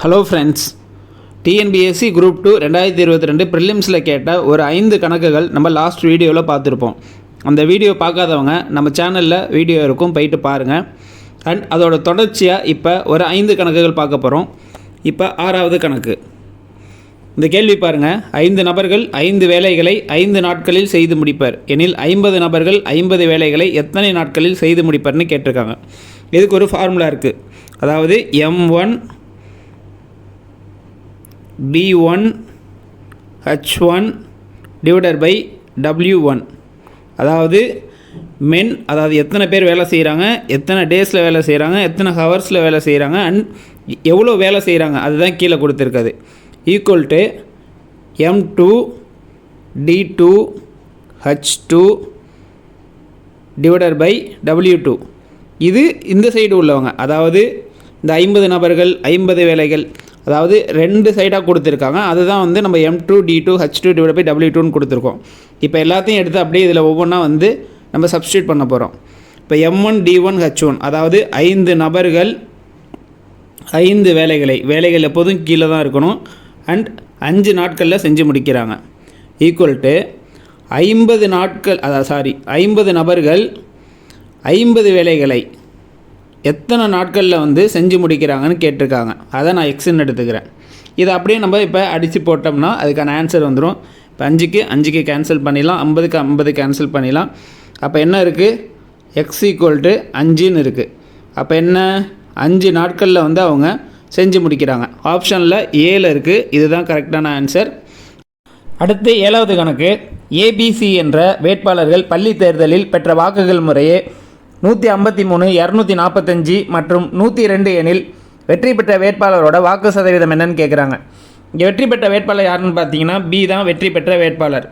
Hello friends, TNPSC group 2 2022 ப்ரிலிம்ஸில் கேட்ட ஒரு 5 கணக்குகள் நம்ம லாஸ்ட் வீடியோவில் பார்த்துருப்போம். அந்த வீடியோ பார்க்காதவங்க நம்ம சேனலில் வீடியோ இருக்கும், போயிட்டு பாருங்கள். அண்ட் அதோட தொடர்ச்சியாக இப்போ ஒரு 5 கணக்குகள் பார்க்க போகிறோம். இப்போ 6வது கணக்கு. இந்த கேள்வி பாருங்கள். 5 நபர்கள் 5 வேலைகளை 5 நாட்களில் செய்து முடிப்பர் எனில் 50 நபர்கள் 50 வேலைகளை எத்தனை நாட்களில் செய்து முடிப்பர்னு கேட்டிருக்காங்க. இதுக்கு ஒரு ஃபார்முலா இருக்குது. அதாவது M1 B1 H1 divided by W1. அதாவது மென், அதாவது எத்தனை பேர் வேலை செய்கிறாங்க, எத்தனை டேஸில் வேலை செய்கிறாங்க, எத்தனை ஹவர்ஸில் வேலை செய்கிறாங்க, அண்ட் எவ்வளோ வேலை செய்கிறாங்க, அதுதான் கீழே கொடுத்துருக்காது. Equal to M2 D2 H2 divided by W2. இது இந்த சைடு உள்ளவங்க, அதாவது இந்த 50 நபர்கள் 50 வேலைகள், அதாவது 2 சைடாக கொடுத்துருக்காங்க. அதுதான் வந்து நம்ம M2 D2 H2 divide by W2ன்னு கொடுத்துருக்கோம். இப்போ எல்லாத்தையும் எடுத்து அப்படியே இதில் ஒவ்வொன்றா வந்து நம்ம சப்ஸ்டியூட் பண்ண போகிறோம். இப்போ M1 D1 H1, அதாவது 5 நபர்கள் 5 வேலைகள் எப்போதும் கீழே தான் இருக்கணும், அண்ட் 5 நாட்களில் செஞ்சு முடிக்கிறாங்க. ஈக்குவல் டு 50 நாட்கள், அதாவது 50 நபர்கள் 50 வேலைகளை எத்தனை நாட்களில் வந்து செஞ்சு முடிக்கிறாங்கன்னு கேட்டிருக்காங்க. அதை நான் எக்ஸ்ன்னு எடுத்துக்கிறேன். இதை அப்படியே நம்ம இப்போ அடித்து போட்டோம்னா அதுக்கான ஆன்சர் வந்துடும். இப்போ 5க்கு கேன்சல் பண்ணிடலாம், 50க்கு 50 கேன்சல் பண்ணிடலாம். அப்போ என்ன இருக்குது? எக்ஸ் ஈக்குவல் டு 5ன்னு இருக்குது. அப்போ என்ன, 5 நாட்களில் வந்து அவங்க செஞ்சு முடிக்கிறாங்க. ஆப்ஷனில் ஏல இருக்குது. இதுதான் கரெக்டான ஆன்சர். அடுத்து 7வது கணக்கு. ஏபிசி என்ற வேட்பாளர்கள் பள்ளி தேர்தலில் பெற்ற வாக்குகள் முறையே 153, 245 மற்றும் 102 எனில் வெற்றி பெற்ற வேட்பாளரோட வாக்கு சதவீதம் என்னன்னு கேட்குறாங்க. இங்கே வெற்றி பெற்ற வேட்பாளர் யாருன்னு பார்த்தீங்கன்னா பி தான் வெற்றி பெற்ற வேட்பாளர்.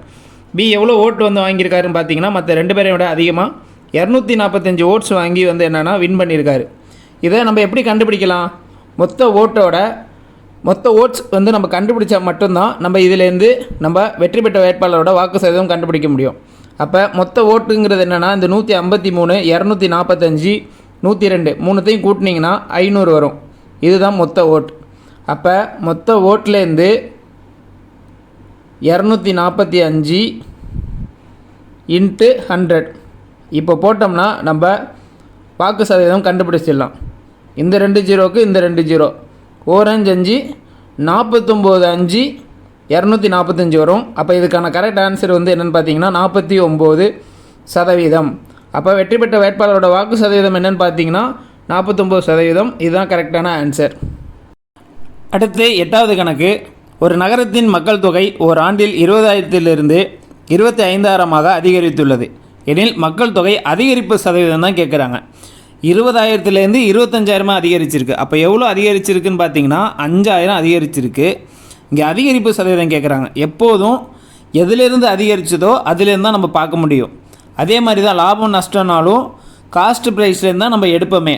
பி எவ்வளோ ஓட்டு வந்து வாங்கியிருக்காருன்னு பார்த்தீங்கன்னா மற்ற 2 பேரை விட அதிகமாக 245 ஓட்ஸ் வாங்கி வந்து என்னென்னா வின் பண்ணியிருக்காரு. இதை நம்ம எப்படி கண்டுபிடிக்கலாம்? மொத்த ஓட்ஸ் வந்து நம்ம கண்டுபிடிச்சா மட்டும்தான் நம்ம இதிலேருந்து நம்ம வெற்றி பெற்ற வேட்பாளரோட வாக்கு சதவீதம் கண்டுபிடிக்க முடியும். அப்போ மொத்த ஓட்டுங்கிறது என்னென்னா இந்த 153, 245, 102 மூணுத்தையும் கூட்டினீங்கன்னா 500 வரும். இதுதான் மொத்த ஓட்டு. அப்போ மொத்த ஓட்லேருந்து 245 இன்ட்டு 100 இப்போ போட்டோம்னா நம்ம வாக்கு சதவீதம் கண்டுபிடிச்சிடலாம். இந்த 2 ஜீரோக்கு இந்த 2 ஜீரோ, 4×5 49, 245 வரும். அப்போ இதுக்கான கரெக்ட் ஆன்சர் வந்து என்னென்னு பார்த்தீங்கன்னா 49%. அப்போ வெற்றி பெற்ற வேட்பாளரோட வாக்கு சதவீதம் என்னென்னு பார்த்தீங்கன்னா 49%. இதுதான் கரெக்டான ஆன்சர். அடுத்து 8வது கணக்கு. ஒரு நகரத்தின் மக்கள் தொகை ஓராண்டில் 20,000 25,000 அதிகரித்துள்ளது எனில் மக்கள் தொகை அதிகரிப்பு சதவீதம் தான் கேட்குறாங்க. 20,000 25,000 அதிகரிச்சிருக்கு. அப்போ எவ்வளோ அதிகரிச்சிருக்குன்னு பார்த்தீங்கன்னா 5,000 அதிகரிச்சிருக்கு. இங்கே அதிகரிப்பு சதவீதம் கேட்குறாங்க. எப்போதும் எதுலேருந்து அதிகரிச்சதோ அதுலேருந்து தான் நம்ம பார்க்க முடியும். அதே மாதிரி தான் லாபம் நஷ்டம்னாலும் காஸ்ட் ப்ரைஸ்லேருந்து தான் நம்ம எடுப்போமே.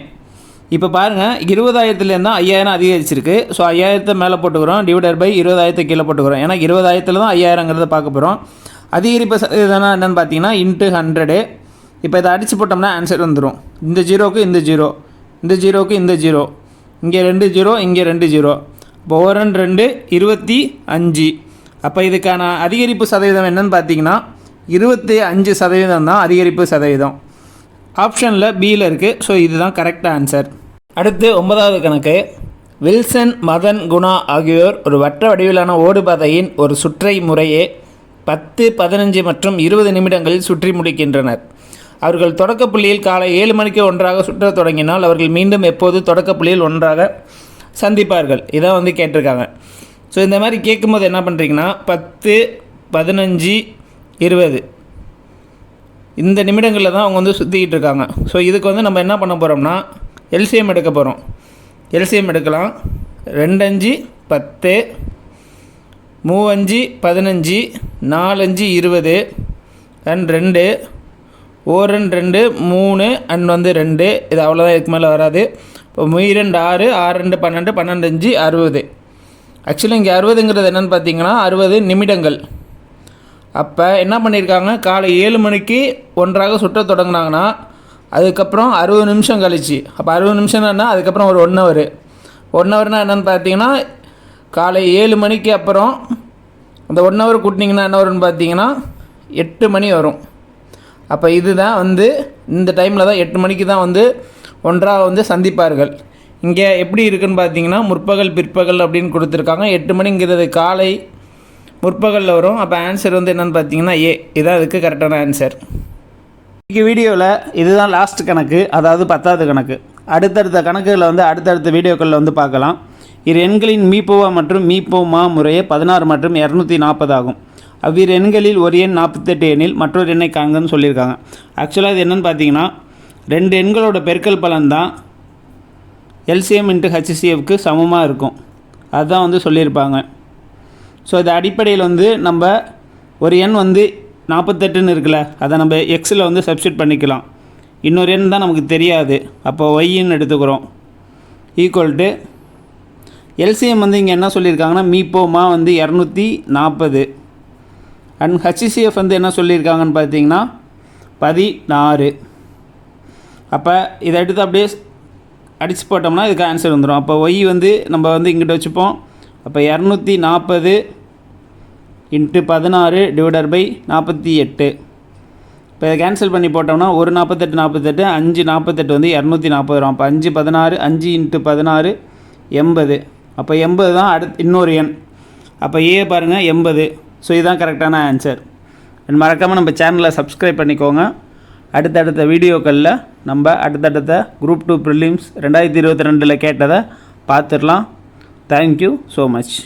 இப்போ பாருங்கள், 20,000 தான் 5,000 அதிகரிச்சிருக்கு. ஸோ 5,000 மேலே போட்டுக்கிறோம், டிவைடட் பை 20,000 கீழே போட்டுக்கிறோம். ஏன்னா 20,000 தான் 5,000ங்கிறத பார்க்க போகிறோம். அதிகரிப்பு சதவீதம்னா என்னென்னு பார்த்தீங்கன்னா இன்ட்டு 100. இப்போ இதை அடித்து போட்டோம்னா ஆன்சர் வந்துடும். இந்த ஜீரோக்கு இந்த ஜீரோ, இந்த ஜீரோக்கு இந்த ஜீரோ, இங்கே 2 ஜீரோ, இங்கே 2 ஜீரோ, இப்போ 2 25. அப்போ இதுக்கான அதிகரிப்பு சதவீதம் என்னன்னு பார்த்தீங்கன்னா 25% தான் அதிகரிப்பு சதவீதம். ஆப்ஷனில் பியில் இருக்குது. ஸோ இதுதான் கரெக்ட் ஆன்சர். அடுத்து 9வது கணக்கு. வில்சன், மதன், குணா ஆகியோர் ஒரு வட்ட வடிவிலான ஓடுபாதையின் ஒரு சுற்றை முறையே 10, 15 மற்றும் 20 நிமிடங்களில் சுற்றி முடிக்கின்றனர். அவர்கள் தொடக்க புள்ளியில் காலை 7 மணிக்கு ஒன்றாக சுற்ற தொடங்கினால் அவர்கள் மீண்டும் எப்போது தொடக்க புள்ளியில் ஒன்றாக சந்திப்பார்கள். இதான் வந்து கேட்டிருக்காங்க. ஸோ இந்த மாதிரி கேட்கும்போது என்ன பண்ணுறீங்கன்னா 10, 15, 20 இந்த நிமிடங்களில் தான் அவங்க வந்து சுற்றிக்கிட்டு இருக்காங்க. ஸோ இதுக்கு வந்து நம்ம என்ன பண்ண போகிறோம்னா எல்சிஎம் எடுக்க போகிறோம். எல்சிஎம் எடுக்கலாம். 2×5 10, 3×5 15, 4×5 20, அண்ட் 2, 4×2 3, அண்ட் வந்து 2. இது அவ்வளோதான், இதுக்கு மேலே வராது. இப்போ 2 6, 6×2 12, 12×5 60. ஆக்சுவலி இங்கே 60ங்கிறது என்னென்னு பார்த்தீங்கன்னா 60 நிமிடங்கள். அப்போ என்ன பண்ணியிருக்காங்க, காலை 7 மணிக்கு ஒன்றாக சுற்ற தொடங்கினாங்கன்னா அதுக்கப்புறம் 60 நிமிஷம் கழிச்சு, அப்போ 60 நிமிஷம்னா அதுக்கப்புறம் ஒரு 1 ஹவர், 1 ஹவர்னால் என்னென்னு பார்த்தீங்கன்னா காலை 7 மணிக்கு அப்புறம் அந்த 1 ஹவர் கூட்டினீங்கன்னா என்ன வரும்னு பார்த்தீங்கன்னா 8 மணி வரும். அப்போ இதுதான் வந்து இந்த டைமில் தான் 8 மணிக்கு தான் வந்து ஒன்றாக வந்து சந்திப்பார்கள். இங்கே எப்படி இருக்குதுன்னு பார்த்தீங்கன்னா முற்பகல் பிற்பகல் அப்படின்னு கொடுத்துருக்காங்க. 8 மணிங்கிறது காலை, முற்பகலில் வரும். அப்போ ஆன்சர் வந்து என்னென்னு பார்த்தீங்கன்னா ஏ. இதான் அதுக்கு கரெக்டான ஆன்சர். இன்றைக்கி வீடியோவில் இதுதான் லாஸ்ட் கணக்கு, அதாவது 10வது கணக்கு. அடுத்தடுத்த கணக்குகளில் வந்து அடுத்தடுத்த வீடியோக்களில் வந்து பார்க்கலாம். இரு எண்களின் மீப்போவா மற்றும் மீப்போமா முறையே 16 மற்றும் 240 ஆகும். அவ்விரு எண்களில் ஒரு எண் 48 எண்ணில் மற்றொரு எண்ணை காண்கன்னு சொல்லியிருக்காங்க. ஆக்சுவலாக இது என்னென்னு பார்த்தீங்கன்னா 2 எண்களோட பெருக்கல் பலன் தான் எல்சிஎம் இன்ட்டு ஹச்சிசிஎஃப்க்கு சமமாக இருக்கும். அதுதான் வந்து சொல்லியிருப்பாங்க. ஸோ இது அடிப்படையில் வந்து நம்ம ஒரு எண் வந்து 48ன்னு இருக்குல்ல, அதை நம்ம எக்ஸில் வந்து சப்ஸ்டியூட் பண்ணிக்கலாம். இன்னொரு எண் தான் நமக்கு தெரியாது, அப்போ ஒய்ன்னு எடுத்துக்கிறோம். ஈக்குவல் டு எல்சிஎம் வந்து இங்கே என்ன சொல்லியிருக்காங்கன்னா மீப்போமா வந்து 240 அண்ட் ஹச்சிசிஎஃப் வந்து என்ன சொல்லியிருக்காங்கன்னு பார்த்தீங்கன்னா 16. அப்போ இதை எடுத்து அப்படியே அடித்து போட்டோம்னா இதுக்கு ஆன்சர் வந்துடும். அப்போ ஒய் வந்து நம்ம வந்து இங்கிட்ட வச்சுப்போம். அப்போ 240 இன்ட்டு 16 டிவைடட் பை 48. இப்போ இதை கேன்சல் பண்ணி போட்டோம்னா ஒரு 48 5 48 வந்து 240 வரும். அப்போ 5 16 5 இன்ட்டு 16 80. அப்போ 80 தான் இன்னொரு எண். அப்போ ஏ பாருங்கள் 80. ஸோ இதுதான் கரெக்டான ஆன்சர். மறக்காமல் நம்ம சேனலை சப்ஸ்கிரைப் பண்ணிக்கோங்க. அடுத்தடுத்த வீடியோக்களில் நம்ம அடுத்தடுத்த குரூப் 2 ப்ரிலிம்ஸ் 2022 கேட்டதை பார்த்துடலாம். Thank you so much.